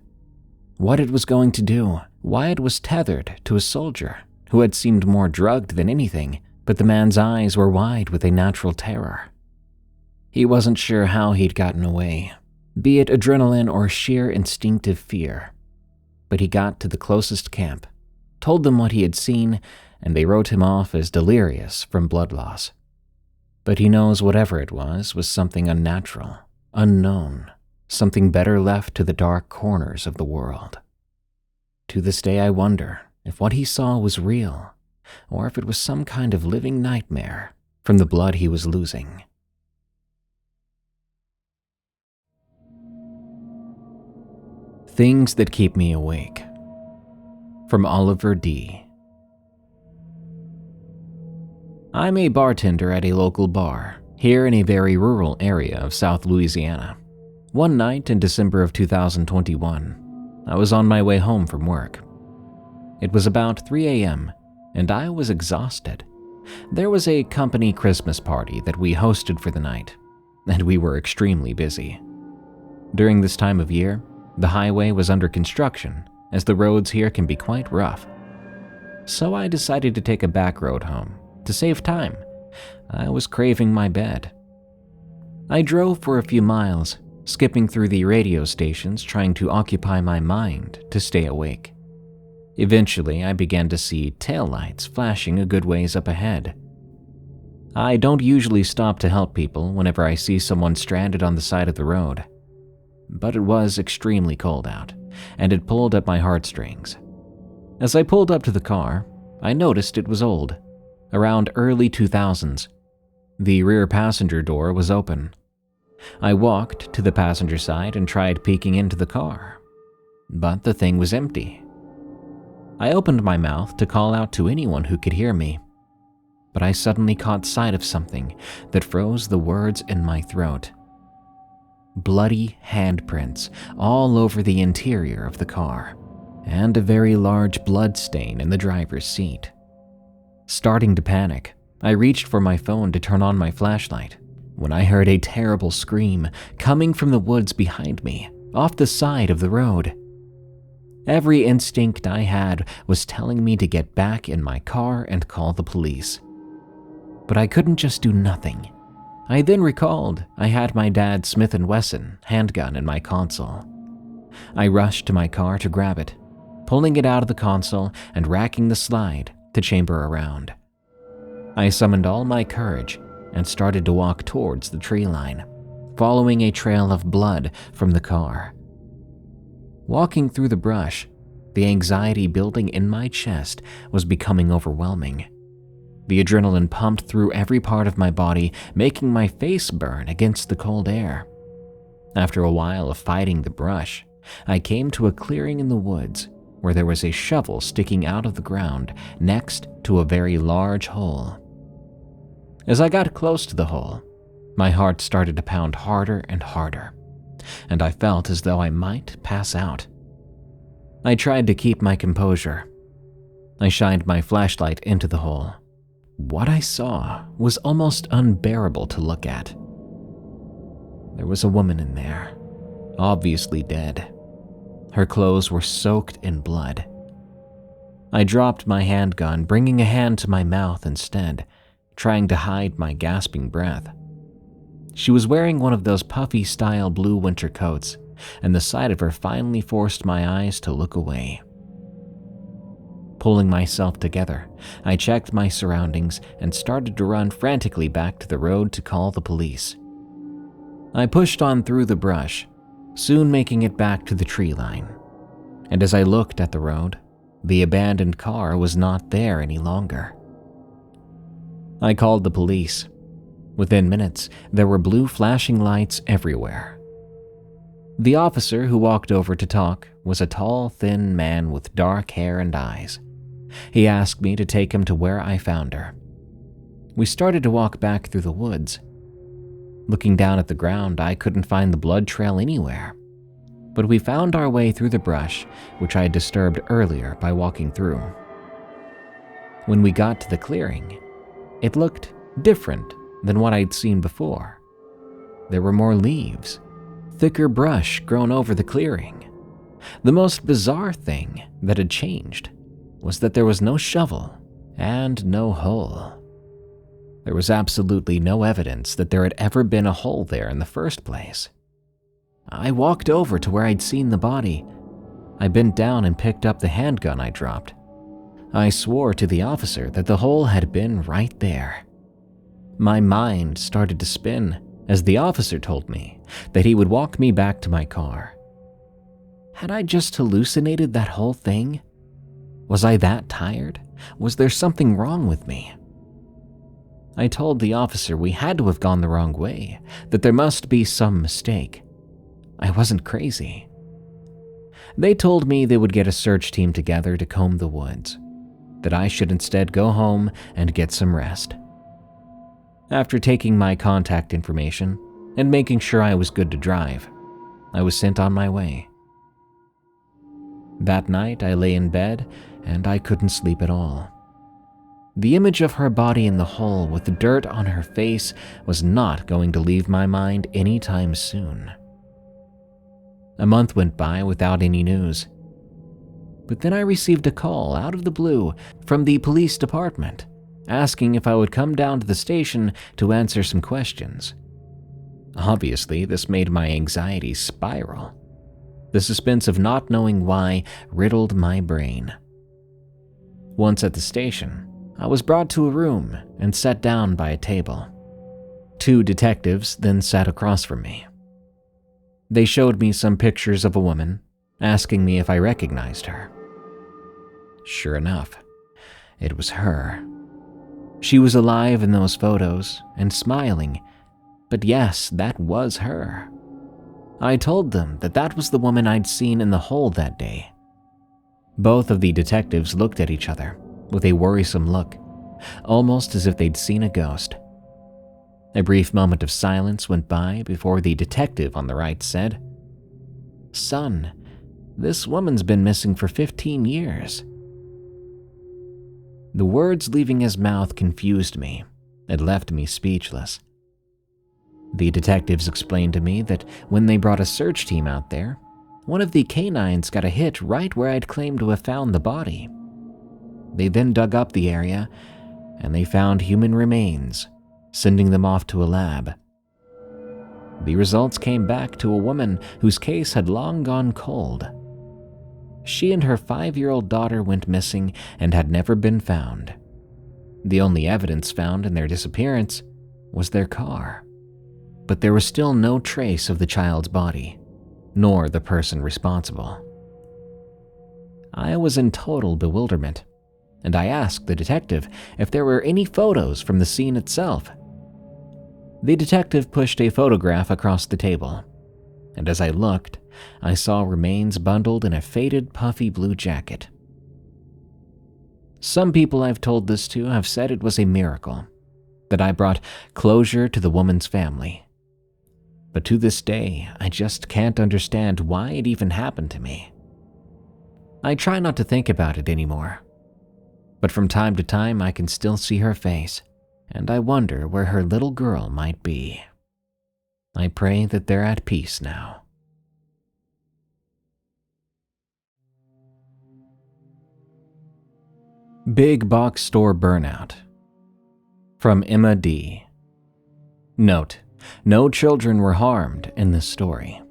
what it was going to do, why it was tethered to a soldier who had seemed more drugged than anything, but the man's eyes were wide with a natural terror. He wasn't sure how he'd gotten away, be it adrenaline or sheer instinctive fear. But he got to the closest camp, told them what he had seen, and they wrote him off as delirious from blood loss. But he knows whatever it was something unnatural, unknown, something better left to the dark corners of the world. To this day I wonder if what he saw was real, or if it was some kind of living nightmare from the blood he was losing. Things that keep me awake. From Oliver D. I'm a bartender at a local bar, here in a very rural area of South Louisiana. One night in December of 2021, I was on my way home from work. It was about 3 a.m., and I was exhausted. There was a company Christmas party that we hosted for the night, and we were extremely busy. During this time of year, the highway was under construction, as the roads here can be quite rough. So I decided to take a back road home. To save time, I was craving my bed. I drove for a few miles, skipping through the radio stations trying to occupy my mind to stay awake. Eventually, I began to see taillights flashing a good ways up ahead. I don't usually stop to help people whenever I see someone stranded on the side of the road. But it was extremely cold out, and it pulled at my heartstrings. As I pulled up to the car, I noticed it was old, around early 2000s. The rear passenger door was open. I walked to the passenger side and tried peeking into the car, but the thing was empty. I opened my mouth to call out to anyone who could hear me, but I suddenly caught sight of something that froze the words in my throat. Bloody handprints all over the interior of the car, and a very large blood stain in the driver's seat. Starting to panic, I reached for my phone to turn on my flashlight when I heard a terrible scream coming from the woods behind me, off the side of the road. Every instinct I had was telling me to get back in my car and call the police. But I couldn't just do nothing. I then recalled I had my dad's Smith & Wesson handgun in my console. I rushed to my car to grab it, pulling it out of the console and racking the slide to chamber around. I summoned all my courage and started to walk towards the tree line, following a trail of blood from the car. Walking through the brush, the anxiety building in my chest was becoming overwhelming. The adrenaline pumped through every part of my body, making my face burn against the cold air. After a while of fighting the brush, I came to a clearing in the woods where there was a shovel sticking out of the ground next to a very large hole. As I got close to the hole, my heart started to pound harder and harder, and I felt as though I might pass out. I tried to keep my composure. I shined my flashlight into the hole. What I saw was almost unbearable to look at. There was a woman in there, obviously dead. Her clothes were soaked in blood. I dropped my handgun, bringing a hand to my mouth instead, trying to hide my gasping breath. She was wearing one of those puffy-style blue winter coats, and the sight of her finally forced my eyes to look away. Pulling myself together, I checked my surroundings and started to run frantically back to the road to call the police. I pushed on through the brush, soon making it back to the tree line. And as I looked at the road, the abandoned car was not there any longer. I called the police. Within minutes, there were blue flashing lights everywhere. The officer who walked over to talk was a tall, thin man with dark hair and eyes. He asked me to take him to where I found her. We started to walk back through the woods. Looking down at the ground, I couldn't find the blood trail anywhere. But we found our way through the brush, which I had disturbed earlier by walking through. When we got to the clearing, it looked different than what I'd seen before. There were more leaves, thicker brush grown over the clearing. The most bizarre thing that had changed was that there was no shovel and no hole. There was absolutely no evidence that there had ever been a hole there in the first place. I walked over to where I'd seen the body. I bent down and picked up the handgun I dropped. I swore to the officer that the hole had been right there. My mind started to spin as the officer told me that he would walk me back to my car. Had I just hallucinated that whole thing? Was I that tired? Was there something wrong with me? I told the officer we had to have gone the wrong way, that there must be some mistake. I wasn't crazy. They told me they would get a search team together to comb the woods, that I should instead go home and get some rest. After taking my contact information and making sure I was good to drive, I was sent on my way. That night I lay in bed and I couldn't sleep at all. The image of her body in the hole with the dirt on her face was not going to leave my mind anytime soon. A month went by without any news. But then I received a call out of the blue from the police department, asking if I would come down to the station to answer some questions. Obviously, this made my anxiety spiral. The suspense of not knowing why riddled my brain. Once at the station, I was brought to a room and sat down by a table. 2 detectives then sat across from me. They showed me some pictures of a woman, asking me if I recognized her. Sure enough, it was her. She was alive in those photos and smiling, but yes, that was her. I told them that that was the woman I'd seen in the hole that day. Both of the detectives looked at each other with a worrisome look, almost as if they'd seen a ghost. A brief moment of silence went by before the detective on the right said, "Son, this woman's been missing for 15 years. The words leaving his mouth confused me. It left me speechless. The detectives explained to me that when they brought a search team out there, one of the canines got a hit right where I'd claimed to have found the body. They then dug up the area, and they found human remains, sending them off to a lab. The results came back to a woman whose case had long gone cold. She and her 5-year-old daughter went missing and had never been found. The only evidence found in their disappearance was their car. But there was still no trace of the child's body, nor the person responsible. I was in total bewilderment, and I asked the detective if there were any photos from the scene itself. The detective pushed a photograph across the table, and as I looked, I saw remains bundled in a faded, puffy blue jacket. Some people I've told this to have said it was a miracle, that I brought closure to the woman's family. But to this day, I just can't understand why it even happened to me. I try not to think about it anymore, but from time to time I can still see her face, and I wonder where her little girl might be. I pray that they're at peace now. Big Box Store Burnout. From Emma D. Note: no children were harmed in this story.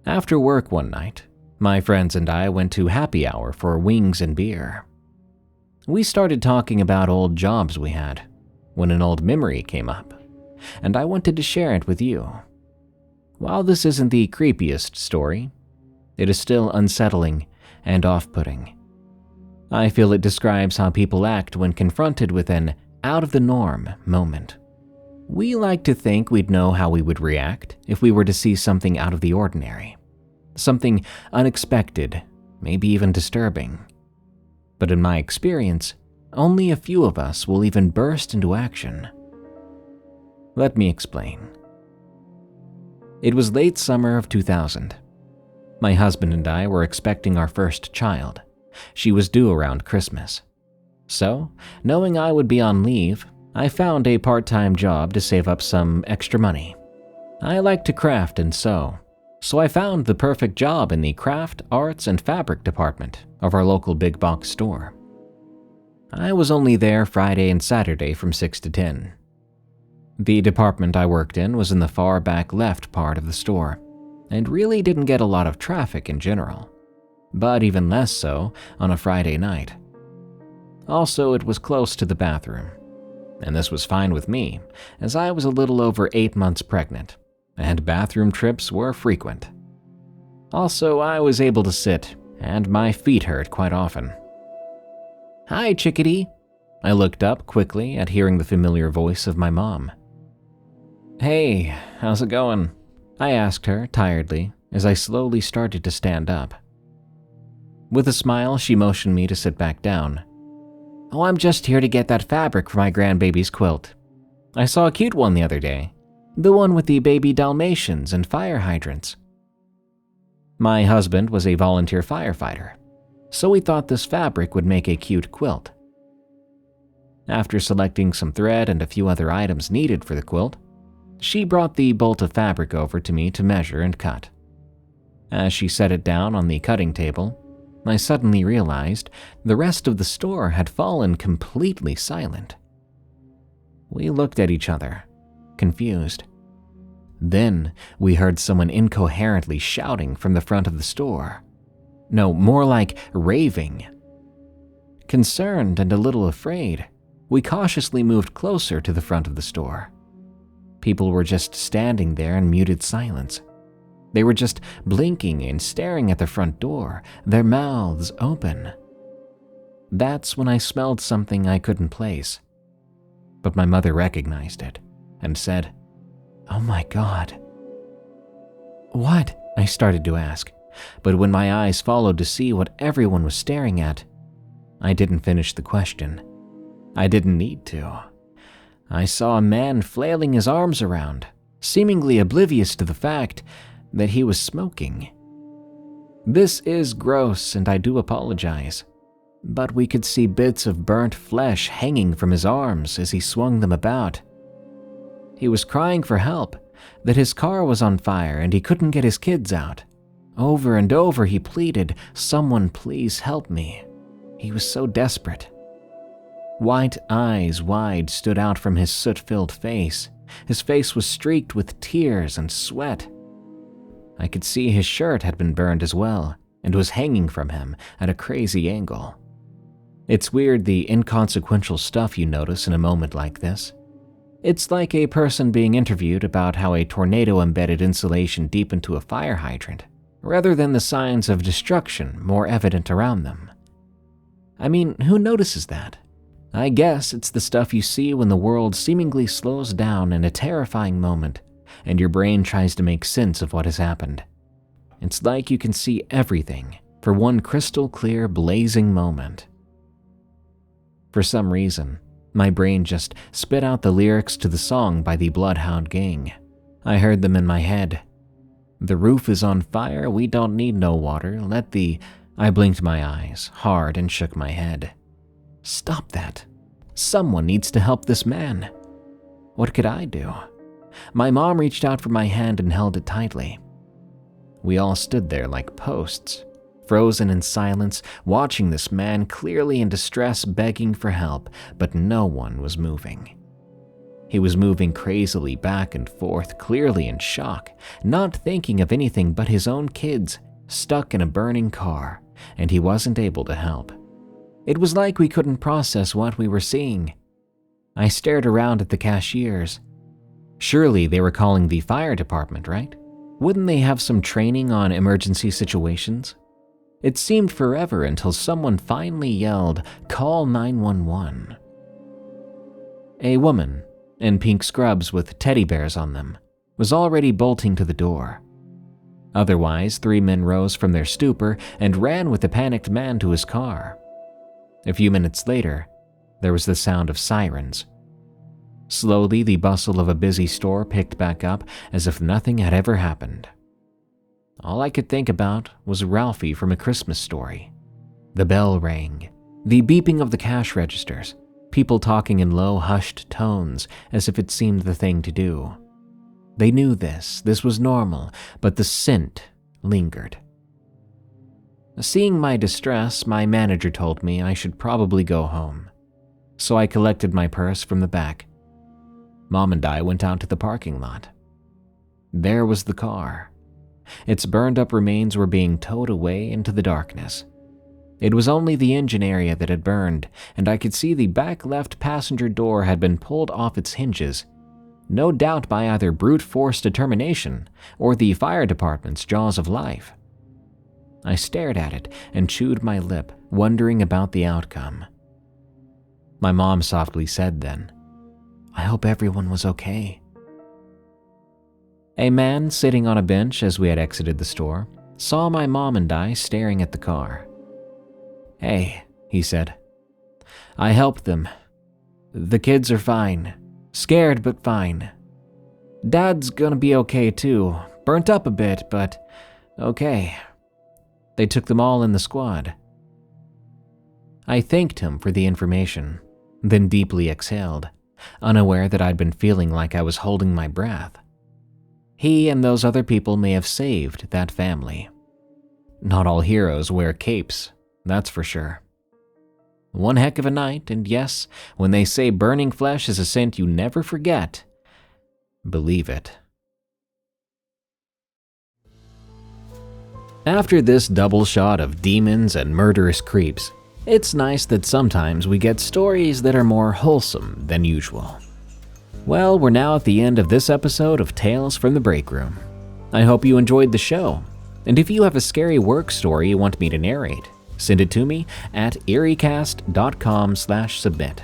After work one night, my friends and I went to happy hour for wings and beer. We started talking about old jobs we had when an old memory came up, and I wanted to share it with you. While this isn't the creepiest story, it is still unsettling and off-putting. I feel it describes how people act when confronted with an out-of-the-norm moment. We like to think we'd know how we would react if we were to see something out of the ordinary, something unexpected, maybe even disturbing. But in my experience, only a few of us will even burst into action. Let me explain. It was late summer of 2000. My husband and I were expecting our first child. She was due around Christmas. So, knowing I would be on leave, I found a part-time job to save up some extra money. I like to craft and sew, so I found the perfect job in the craft, arts, and fabric department of our local big box store. I was only there Friday and Saturday from 6 to 10. The department I worked in was in the far back left part of the store, and really didn't get a lot of traffic in general, but even less so on a Friday night. Also, it was close to the bathroom, and this was fine with me, as I was a little over 8 months pregnant, and bathroom trips were frequent. Also, I was able to sit, and my feet hurt quite often. "Hi, chickadee." I looked up quickly at hearing the familiar voice of my mom. "Hey, how's it going?" I asked her tiredly as I slowly started to stand up. With a smile, she motioned me to sit back down. "Oh, I'm just here to get that fabric for my grandbaby's quilt. I saw a cute one the other day. The one with the baby Dalmatians and fire hydrants." My husband was a volunteer firefighter, so we thought this fabric would make a cute quilt. After selecting some thread and a few other items needed for the quilt, she brought the bolt of fabric over to me to measure and cut. As she set it down on the cutting table, I suddenly realized the rest of the store had fallen completely silent. We looked at each other, confused. Then we heard someone incoherently shouting from the front of the store. No, more like raving. Concerned and a little afraid, we cautiously moved closer to the front of the store. People were just standing there in muted silence. They were just blinking and staring at the front door, their mouths open. That's when I smelled something I couldn't place. But my mother recognized it and said, "Oh my God." "What?" I started to ask, but when my eyes followed to see what everyone was staring at, I didn't finish the question. I didn't need to. I saw a man flailing his arms around, seemingly oblivious to the fact that he was smoking. This is gross and I do apologize, but we could see bits of burnt flesh hanging from his arms as he swung them about. He was crying for help, that his car was on fire and he couldn't get his kids out. Over and over he pleaded, "Someone please help me." He was so desperate. White eyes wide stood out from his soot-filled face. His face was streaked with tears and sweat. I could see his shirt had been burned as well and was hanging from him at a crazy angle. It's weird the inconsequential stuff you notice in a moment like this. It's like a person being interviewed about how a tornado embedded insulation deep into a fire hydrant, rather than the signs of destruction more evident around them. I mean, who notices that? I guess it's the stuff you see when the world seemingly slows down in a terrifying moment and your brain tries to make sense of what has happened. It's like you can see everything for one crystal clear, blazing moment. For some reason, my brain just spit out the lyrics to the song by the Bloodhound Gang. I heard them in my head. "The roof is on fire, we don't need no water, let the..." I blinked my eyes hard and shook my head. Stop that. Someone needs to help this man. What could I do? My mom reached out for my hand and held it tightly. We all stood there like posts, frozen in silence, watching this man clearly in distress begging for help, but no one was moving. He was moving crazily back and forth, clearly in shock, not thinking of anything but his own kids, stuck in a burning car, and he wasn't able to help. It was like we couldn't process what we were seeing. I stared around at the cashiers. Surely they were calling the fire department, right? Wouldn't they have some training on emergency situations? It seemed forever until someone finally yelled, "Call 911." A woman, in pink scrubs with teddy bears on them, was already bolting to the door. Otherwise, 3 men rose from their stupor and ran with the panicked man to his car. A few minutes later, there was the sound of sirens. Slowly, the bustle of a busy store picked back up as if nothing had ever happened. All I could think about was Ralphie from A Christmas Story. The bell rang, the beeping of the cash registers, people talking in low, hushed tones as if it seemed the thing to do. They knew this was normal, but the scent lingered. Seeing my distress, my manager told me I should probably go home. So I collected my purse from the back. Mom and I went out to the parking lot. There was the car. Its burned-up remains were being towed away into the darkness. It was only the engine area that had burned, and I could see the back left passenger door had been pulled off its hinges, no doubt by either brute force determination or the fire department's jaws of life. I stared at it and chewed my lip, wondering about the outcome. My mom softly said then, "I hope everyone was okay." A man sitting on a bench as we had exited the store saw my mom and I staring at the car. "Hey," he said. "I helped them. The kids are fine. Scared, but fine. Dad's gonna be okay too. Burnt up a bit, but okay. They took them all in the squad." I thanked him for the information, then deeply exhaled, unaware that I'd been feeling like I was holding my breath. He and those other people may have saved that family. Not all heroes wear capes, that's for sure. One heck of a night, and yes, when they say burning flesh is a scent you never forget, believe it. After this double shot of demons and murderous creeps, it's nice that sometimes we get stories that are more wholesome than usual. Well, we're now at the end of this episode of Tales from the Break Room. I hope you enjoyed the show, and if you have a scary work story you want me to narrate, send it to me at eriecast.com/submit.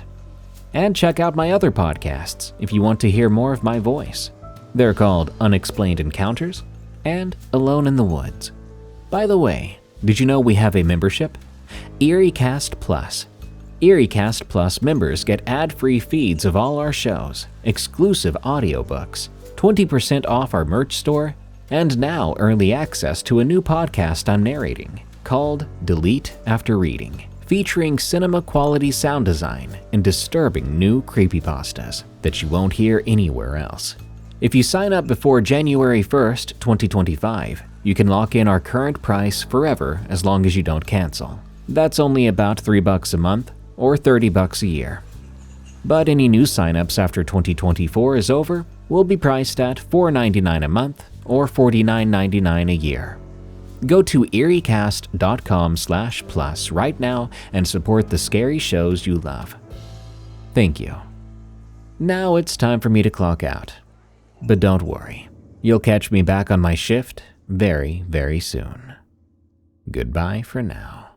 And check out my other podcasts if you want to hear more of my voice. They're called Unexplained Encounters and Alone in the Woods. By the way, did you know we have a membership? ErieCast Plus. ErieCast Plus members get ad-free feeds of all our shows, exclusive audiobooks, 20% off our merch store, and now early access to a new podcast I'm narrating called Delete After Reading, featuring cinema-quality sound design and disturbing new creepypastas that you won't hear anywhere else. If you sign up before January 1st, 2025, you can lock in our current price forever as long as you don't cancel. That's only about $3 a month or $30 a year. But any new signups after 2024 is over will be priced at $4.99 a month or $49.99 a year. Go to eriecast.com/plus right now and support the scary shows you love. Thank you. Now it's time for me to clock out. But don't worry, you'll catch me back on my shift very, very soon. Goodbye for now.